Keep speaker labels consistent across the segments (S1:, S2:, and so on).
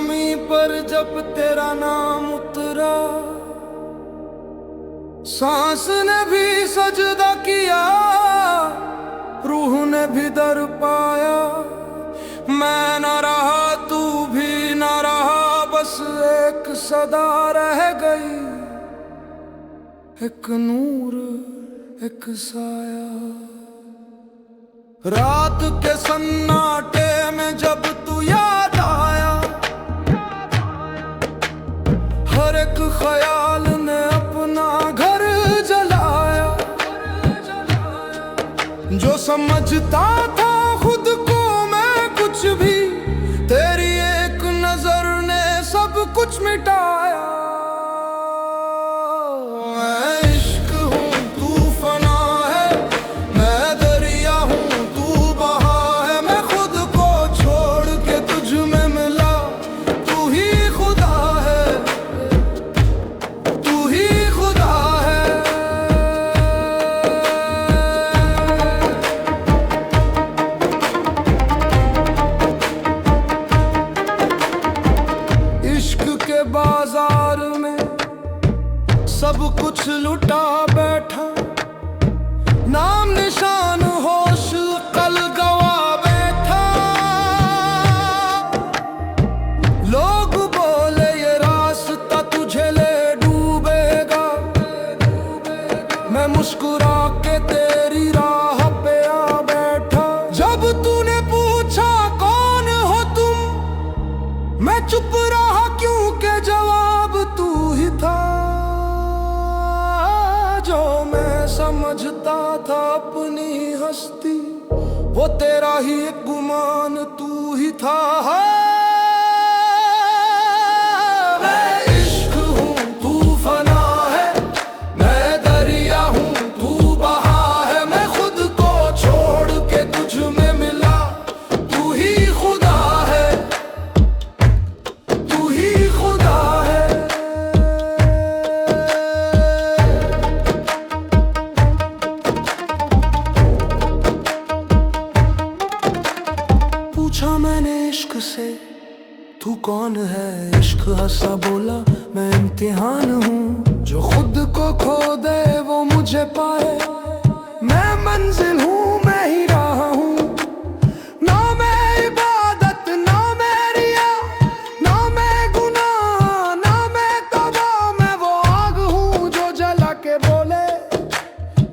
S1: जमी पर जब तेरा नाम उतरा, सांस ने भी सजदा किया, रूह ने भी दर पाया। मैं न रहा तू भी न रहा, बस एक सदा रह गई, एक नूर एक साया। रात के सन्नाटे में जब तू याद आया, हर एक ख्याल ने अपना घर जलाया। जो समझता था खुद को मैं कुछ भी, तेरी एक नजर ने सब कुछ मिटाया। मैं इश्क हूँ तू फना है, मैं दरिया हूँ तू बहा है। मैं खुद को छोड़ के तुझ में मिला, तू ही खुदा है, तू ही खुदा है। इश्क के बाजार में सब कुछ लुटा बैठा, नाम निशान होश कल गवा बैठा। लोग बोले ये रास्ता तुझे ले डूबेगा, मैं मुस्कुरा के तेरी राह पे आ बैठा। जब तूने पूछा कौन हो तुम, मैं चुप रहा क्योंकि जवाब तू ही था। जो मैं समझता था अपनी हस्ती, वो तेरा ही एक गुमान तू ही था। मैं इश्क हूँ तू फना है, मैं दरिया हूँ तू बहा है। मैं खुद को छोड़ के तुझ में मिला, तू ही खुदा है, तू ही खुदा है। पूछा मैंने इश्क से तू कौन है, इश्क हंसा बोला मैं इम्तिहान हूँ। जो खुद को खो दे वो मुझे पाए, मैं मंजिल हूँ मैं ही रहा हूँ। ना मैं इबादत ना मैं रिया, ना मैं गुनाह ना मैं तौबा। मैं वो आग हूँ जो जला के बोले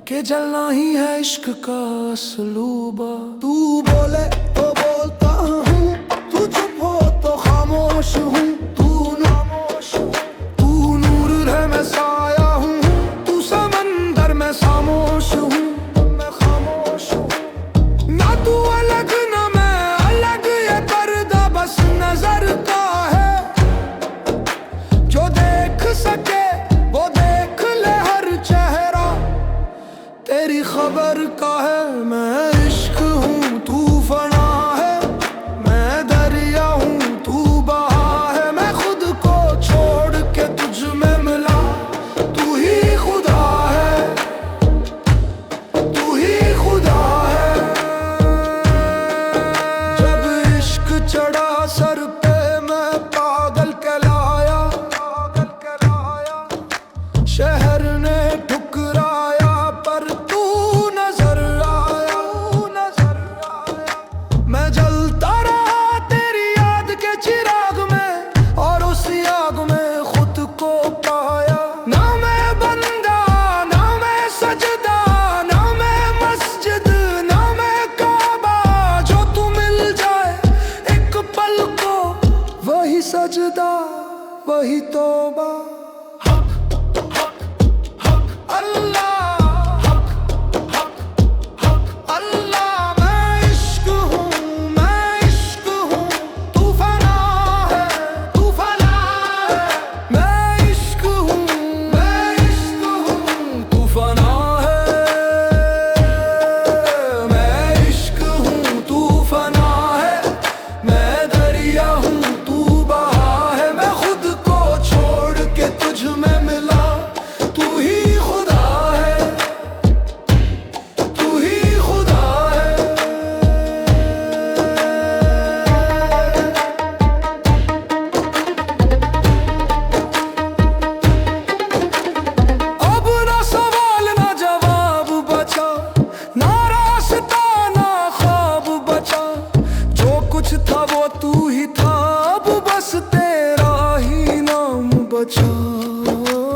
S1: कि जलना ही है इश्क का असलूबा। तू बोले तो बोलता हूँ, तू चुप हो तो खामोश हूँ। तू नूर है मैं साया हूँ, तू समंदर मैं खामोश हूँ। मैं खामोश हूँ, ना तू अलग ना मैं अलग, ये पर्दा बस नजर का है। जो देख सके वो देख ले हर चेहरा, तेरी खबर का है। मैं इश्क हूँ तू फना है, मैं दरिया हूँ तू बहा है। मैं खुद को छोड़ के तुझ में मिला, तू ही खुदा है, तू ही खुदा है। जब इश्क चढ़ा सर पे मैं पागल कहलाया, शहर ने ठुकराया पर तू नजर आया। मैं जलता रहा तेरी याद के चिराग में, और उस आग में खुद को पाया। ना मैं बंदा ना मैं सजदा, ना मैं मस्जिद ना मैं काबा। जो तू मिल जाए एक पल को, वही सजदा वही तौबा। छोड़ के ओ